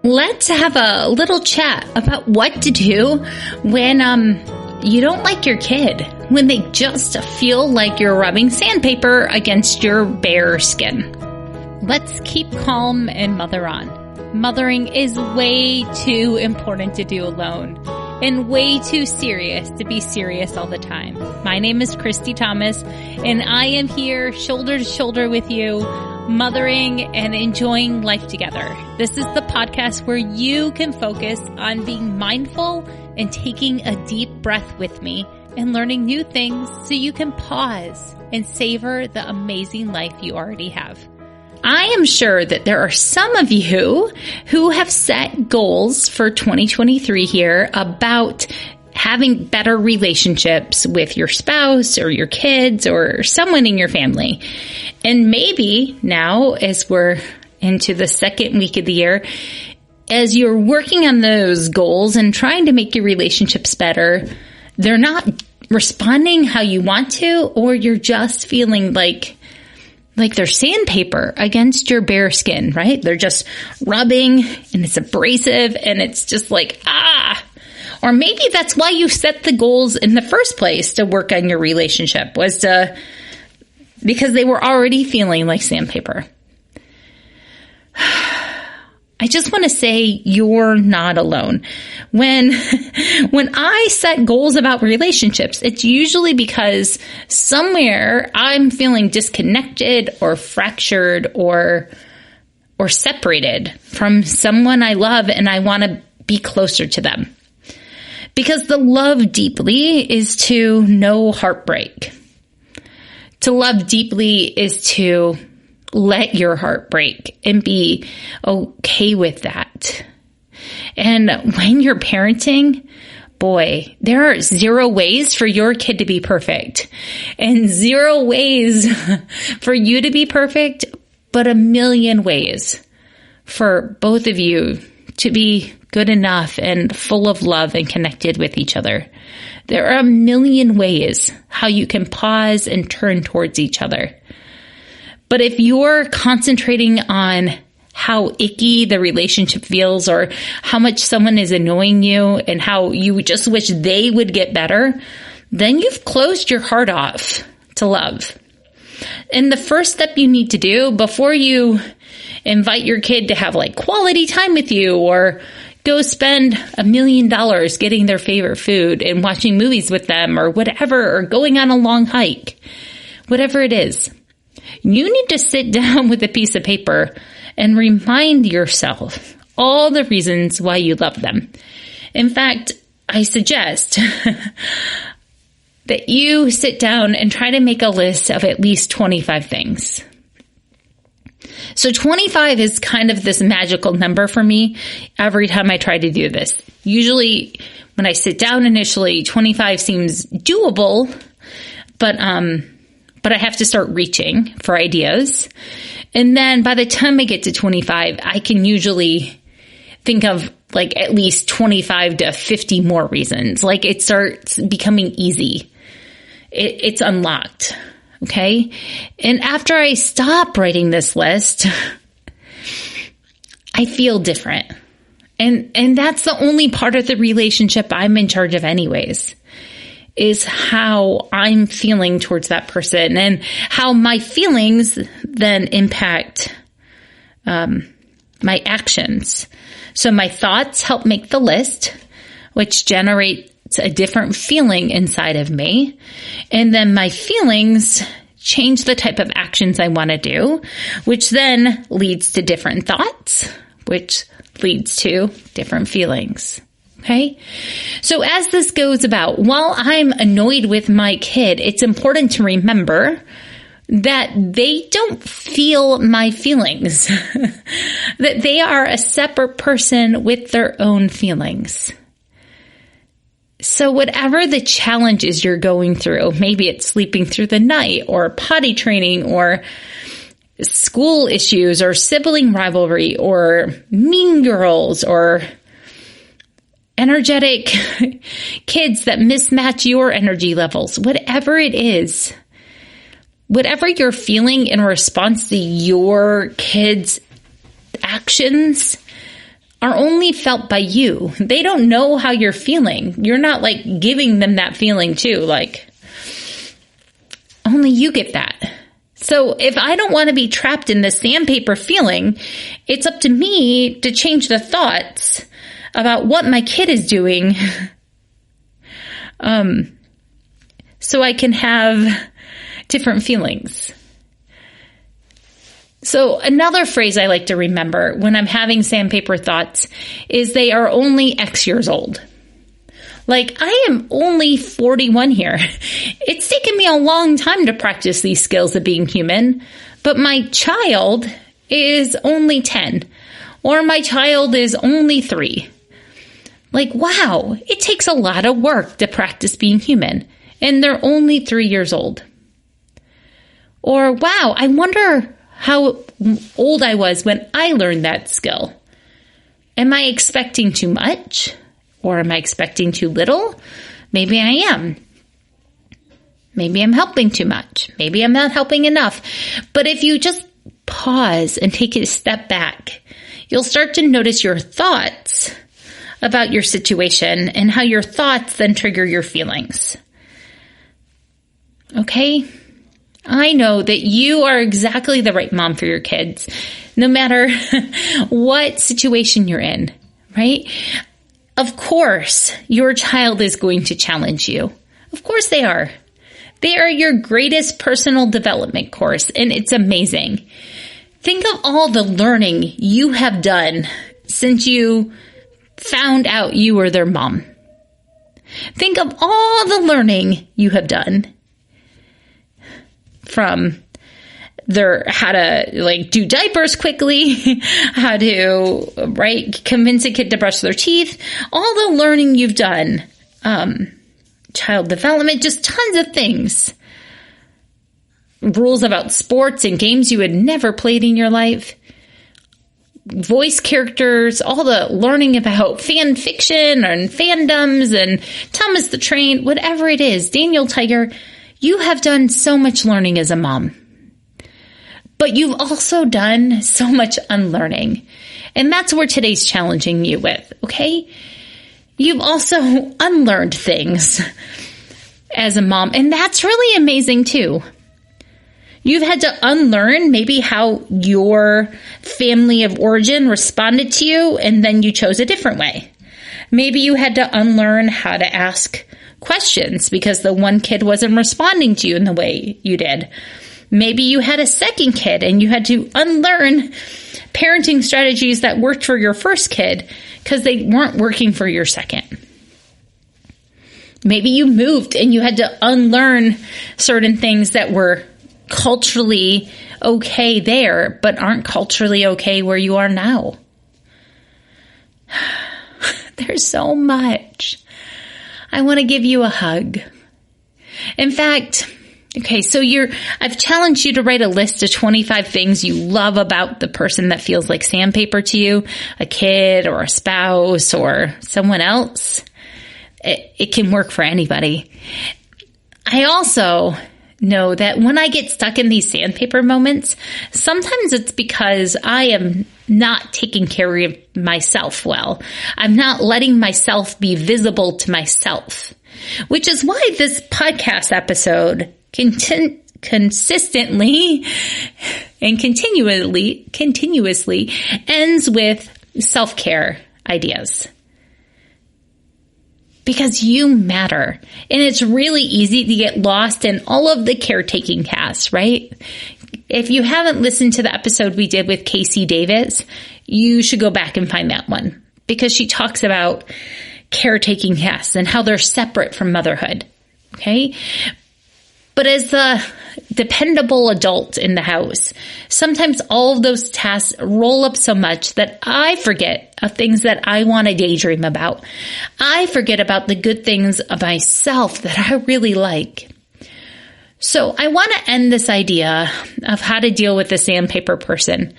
let's have a little chat about what to do when you don't like your kid, when they just feel like you're rubbing sandpaper against your bare skin. Let's keep calm and mother on. Mothering is way too important to do alone and way too serious to be serious all the time. My name is Christy Thomas, and I am here shoulder to shoulder with you, mothering and enjoying life together. This is the podcast where you can focus on being mindful and taking a deep breath with me and learning new things so you can pause and savor the amazing life you already have. I am sure that there are some of you who have set goals for 2023 here about having better relationships with your spouse or your kids or someone in your family. And maybe now, as we're into the second week of the year, as you're working on those goals and trying to make your relationships better, they're not responding how you want to, or you're just feeling like they're sandpaper against your bare skin, right? They're just rubbing and it's abrasive and it's just like, Or maybe that's why you set the goals in the first place to work on your relationship, because they were already feeling like sandpaper. I just want to say you're not alone. When I set goals about relationships, it's usually because somewhere I'm feeling disconnected or fractured or separated from someone I love, and I want to be closer to them. Because to love deeply is to know heartbreak. To love deeply is to let your heart break and be okay with that. And when you're parenting, boy, there are 0 ways for your kid to be perfect and 0 ways for you to be perfect, but 1,000,000 ways for both of you to be good enough and full of love and connected with each other. There are 1,000,000 ways how you can pause and turn towards each other. But if you're concentrating on how icky the relationship feels or how much someone is annoying you and how you just wish they would get better, then you've closed your heart off to love. And the first step you need to do before you invite your kid to have quality time with you or go spend $1,000,000 getting their favorite food and watching movies with them or whatever, or going on a long hike, whatever it is, you need to sit down with a piece of paper and remind yourself all the reasons why you love them. In fact, I suggest that you sit down and try to make a list of at least 25 things. So 25 is kind of this magical number for me every time I try to do this. Usually when I sit down initially, 25 seems doable, but I have to start reaching for ideas. And then by the time I get to 25, I can usually think of at least 25 to 50 more reasons. It starts becoming easy. It's unlocked. Okay. And after I stop writing this list, I feel different. And that's the only part of the relationship I'm in charge of anyways, is how I'm feeling towards that person and how my feelings then impact my actions. So my thoughts help make the list, which generates a different feeling inside of me. And then my feelings change the type of actions I want to do, which then leads to different thoughts, which leads to different feelings. Okay. So as this goes about, while I'm annoyed with my kid, it's important to remember that they don't feel my feelings, that they are a separate person with their own feelings. So whatever the challenges you're going through, maybe it's sleeping through the night or potty training or school issues or sibling rivalry or mean girls or energetic kids that mismatch your energy levels, whatever it is, whatever you're feeling in response to your kids' actions, are only felt by you. They don't know how you're feeling. You're not like giving them that feeling too. Like, only you get that. So if I don't want to be trapped in this sandpaper feeling, it's up to me to change the thoughts about what my kid is doing, so I can have different feelings. So another phrase I like to remember when I'm having sandpaper thoughts is they are only X years old. Like, I am only 41 here. It's taken me a long time to practice these skills of being human, but my child is only 10, or my child is only 3. Like, wow, it takes a lot of work to practice being human, and they're only 3 years old. Or, wow, I wonder how old I was when I learned that skill. Am I expecting too much? Or am I expecting too little? Maybe I am. Maybe I'm helping too much. Maybe I'm not helping enough. But if you just pause and take a step back, you'll start to notice your thoughts about your situation and how your thoughts then trigger your feelings. Okay? I know that you are exactly the right mom for your kids, no matter what situation you're in, right? Of course, your child is going to challenge you. Of course they are. They are your greatest personal development course, and it's amazing. Think of all the learning you have done since you found out you were their mom. Think of all the learning you have done from how to do diapers quickly, how to convince a kid to brush their teeth, all the learning you've done, child development, just tons of things. Rules about sports and games you had never played in your life, voice characters, all the learning about fan fiction and fandoms and Thomas the Train, whatever it is, Daniel Tiger, you have done so much learning as a mom. But you've also done so much unlearning. And that's where today's challenging you with, okay? You've also unlearned things as a mom. And that's really amazing too. You've had to unlearn maybe how your family of origin responded to you, and then you chose a different way. Maybe you had to unlearn how to ask questions because the one kid wasn't responding to you in the way you did. Maybe you had a second kid and you had to unlearn parenting strategies that worked for your first kid because they weren't working for your second. Maybe you moved and you had to unlearn certain things that were culturally okay there, but aren't culturally okay where you are now. There's so much. I want to give you a hug. In fact, okay, so I've challenged you to write a list of 25 things you love about the person that feels like sandpaper to you, a kid or a spouse or someone else. It can work for anybody. I also know that when I get stuck in these sandpaper moments, sometimes it's because I am not taking care of myself well. I'm not letting myself be visible to myself, which is why this podcast episode consistently and continuously ends with self-care ideas. Because you matter. And it's really easy to get lost in all of the caretaking tasks, right? If you haven't listened to the episode we did with Casey Davis, you should go back and find that one. Because she talks about caretaking tasks and how they're separate from motherhood. Okay? But as the dependable adult in the house, sometimes all of those tasks roll up so much that I forget of things that I want to daydream about. I forget about the good things of myself that I really like. So I want to end this idea of how to deal with the sandpaper person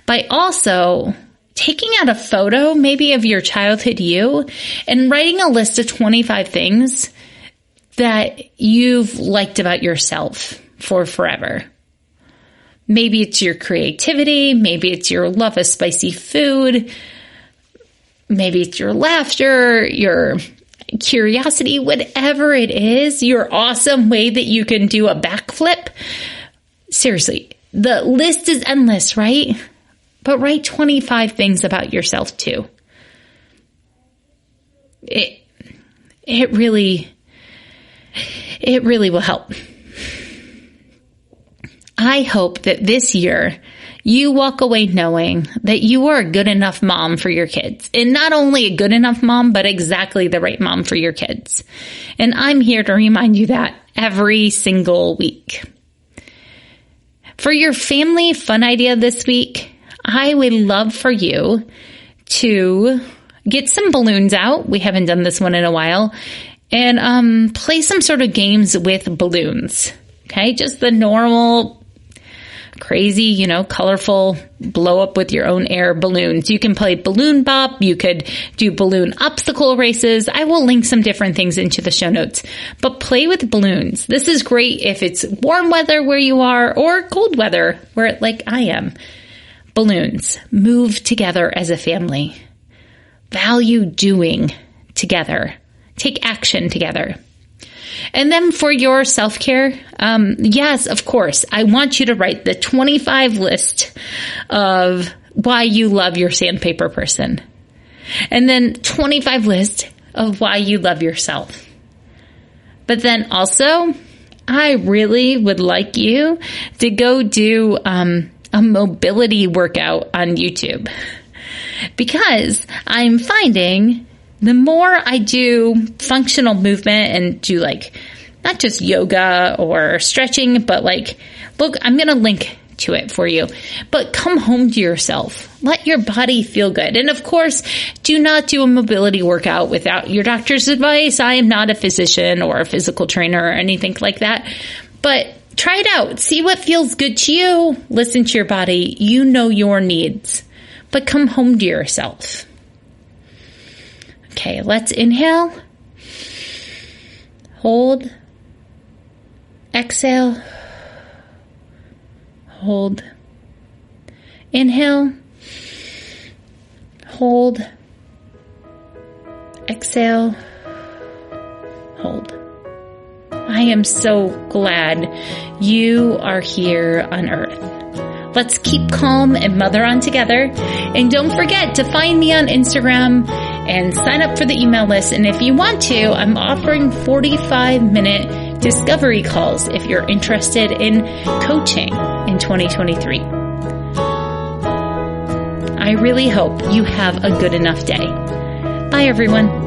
by also taking out a photo, maybe of your childhood you, and writing a list of 25 things that you've liked about yourself for forever. Maybe it's your creativity. Maybe it's your love of spicy food. Maybe it's your laughter, your curiosity, whatever it is, your awesome way that you can do a backflip. Seriously, the list is endless, right? But write 25 things about yourself too. It really will help. I hope that this year you walk away knowing that you are a good enough mom for your kids. And not only a good enough mom, but exactly the right mom for your kids. And I'm here to remind you that every single week. For your family fun idea this week, I would love for you to get some balloons out. We haven't done this one in a while. And play some sort of games with balloons. Okay, just the normal crazy, colorful blow up with your own air balloons. You can play balloon bop. You could do balloon obstacle races. I will link some different things into the show notes, but play with balloons. This is great if it's warm weather where you are or cold weather where like I am. Balloons. Move together as a family. Value doing together. Take action together. And then for your self-care, yes, of course, I want you to write the 25 list of why you love your sandpaper person. And then 25 list of why you love yourself. But then also, I really would like you to go do a mobility workout on YouTube. Because I'm finding the more I do functional movement and do not just yoga or stretching, but look, I'm going to link to it for you, but come home to yourself. Let your body feel good. And of course, do not do a mobility workout without your doctor's advice. I am not a physician or a physical trainer or anything like that, but try it out. See what feels good to you. Listen to your body. You know your needs, but come home to yourself. Okay, let's inhale, hold, exhale, hold, inhale, hold, exhale, hold. I am so glad you are here on earth. Let's keep calm and mother on together. And don't forget to find me on Instagram and sign up for the email list. And if you want to, I'm offering 45-minute discovery calls if you're interested in coaching in 2023. I really hope you have a good enough day. Bye, everyone.